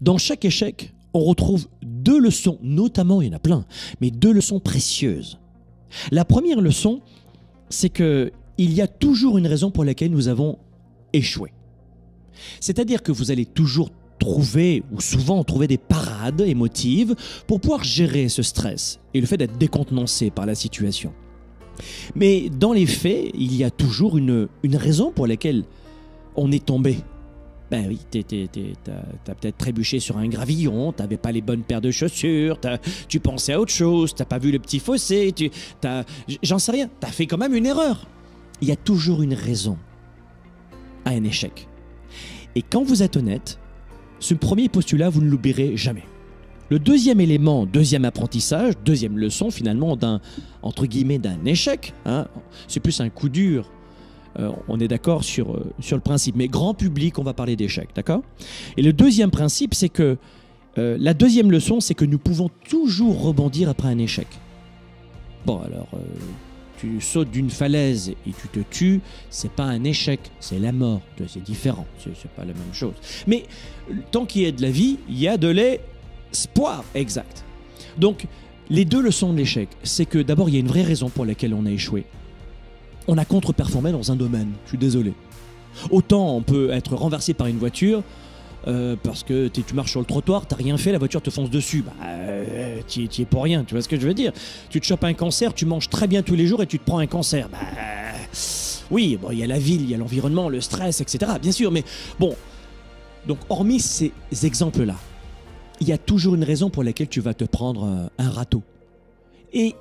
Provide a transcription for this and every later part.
Dans chaque échec, on retrouve deux leçons, notamment, il y en a plein, mais deux leçons précieuses. La première leçon, c'est qu'il y a toujours une raison pour laquelle nous avons échoué. C'est-à-dire que vous allez toujours trouver, ou souvent trouver des parades émotives pour pouvoir gérer ce stress et le fait d'être décontenancé par la situation. Mais dans les faits, il y a toujours une raison pour laquelle on est tombé. Ben oui, t'as peut-être trébuché sur un gravillon, t'avais pas les bonnes paires de chaussures, tu pensais à autre chose, t'as pas vu le petit fossé, j'en sais rien, t'as fait quand même une erreur. Il y a toujours une raison à un échec. Et quand vous êtes honnête, ce premier postulat, vous ne l'oublierez jamais. Le deuxième élément, deuxième apprentissage, deuxième leçon finalement entre guillemets d'un échec, hein, c'est plus un coup dur. On est d'accord sur le principe, mais grand public, on va parler d'échec, d'accord? Et le deuxième principe, c'est que la deuxième leçon, c'est que nous pouvons toujours rebondir après un échec. Bon, alors, tu sautes d'une falaise et tu te tues, c'est pas un échec, c'est la mort, c'est différent, c'est pas la même chose. Mais tant qu'il y a de la vie, il y a de l'espoir, exact. Donc, les deux leçons de l'échec, c'est que d'abord, il y a une vraie raison pour laquelle on a échoué. On a contre-performé dans un domaine, je suis désolé. Autant on peut être renversé par une voiture parce que tu marches sur le trottoir, t'as rien fait, la voiture te fonce dessus. Bah, tu y es pour rien, tu vois ce que je veux dire? Tu te chopes un cancer, tu manges très bien tous les jours et tu te prends un cancer. Bah, oui, bon, il y a la ville, il y a l'environnement, le stress, etc. Bien sûr, mais bon. Donc, hormis ces exemples-là, il y a toujours une raison pour laquelle tu vas te prendre un râteau. Et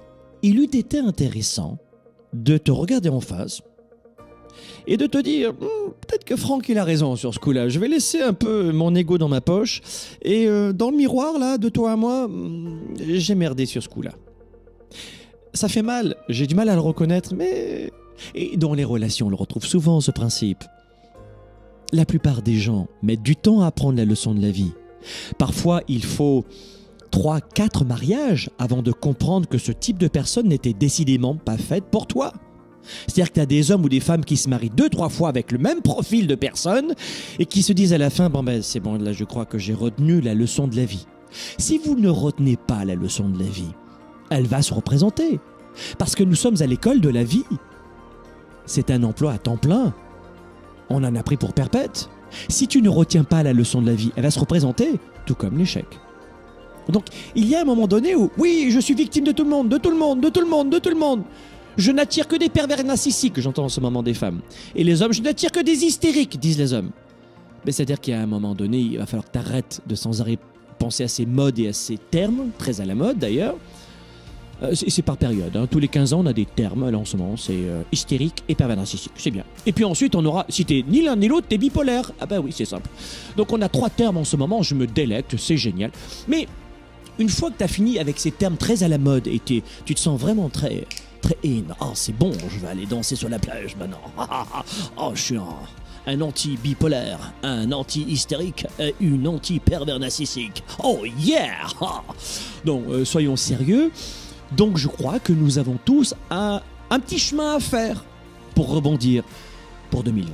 il eût été intéressant de te regarder en face et de te dire peut-être que Franck il a raison sur ce coup-là, je vais laisser un peu mon ego dans ma poche et dans le miroir là de toi à moi, j'ai merdé sur ce coup-là. Ça fait mal, j'ai du mal à le reconnaître, mais et dans les relations on le retrouve souvent ce principe. La plupart des gens mettent du temps à apprendre la leçon de la vie. Parfois il faut 3, 4 mariages avant de comprendre que ce type de personne n'était décidément pas faite pour toi. C'est-à-dire que tu as des hommes ou des femmes qui se marient 2, 3 fois avec le même profil de personne et qui se disent à la fin, bon ben c'est bon, là je crois que j'ai retenu la leçon de la vie. Si vous ne retenez pas la leçon de la vie, elle va se représenter. Parce que nous sommes à l'école de la vie. C'est un emploi à temps plein. On en a pris pour perpète. Si tu ne retiens pas la leçon de la vie, elle va se représenter, tout comme l'échec. Donc, il y a un moment donné où, oui, je suis victime de tout le monde, de tout le monde, de tout le monde, de tout le monde. Je n'attire que des pervers narcissiques, j'entends en ce moment des femmes. Et les hommes, je n'attire que des hystériques, disent les hommes. Mais c'est-à-dire qu'il y a un moment donné, il va falloir que tu arrêtes de sans arrêt penser à ces modes et à ces termes, très à la mode d'ailleurs. C'est par période, hein. Tous les 15 ans, on a des termes, là en ce moment, c'est hystérique et pervers narcissique, c'est bien. Et puis ensuite, on aura, si t'es ni l'un ni l'autre, t'es bipolaire. Ah ben oui, c'est simple. Donc on a 3 termes en ce moment, je me délecte, c'est génial. Mais une fois que tu as fini avec ces termes très à la mode et tu te sens vraiment très in, oh c'est bon, je vais aller danser sur la plage maintenant, oh je suis un anti-bipolaire, un anti-hystérique, une anti-pervers narcissique, oh yeah. Donc soyons sérieux, donc je crois que nous avons tous un petit chemin à faire pour rebondir pour 2020.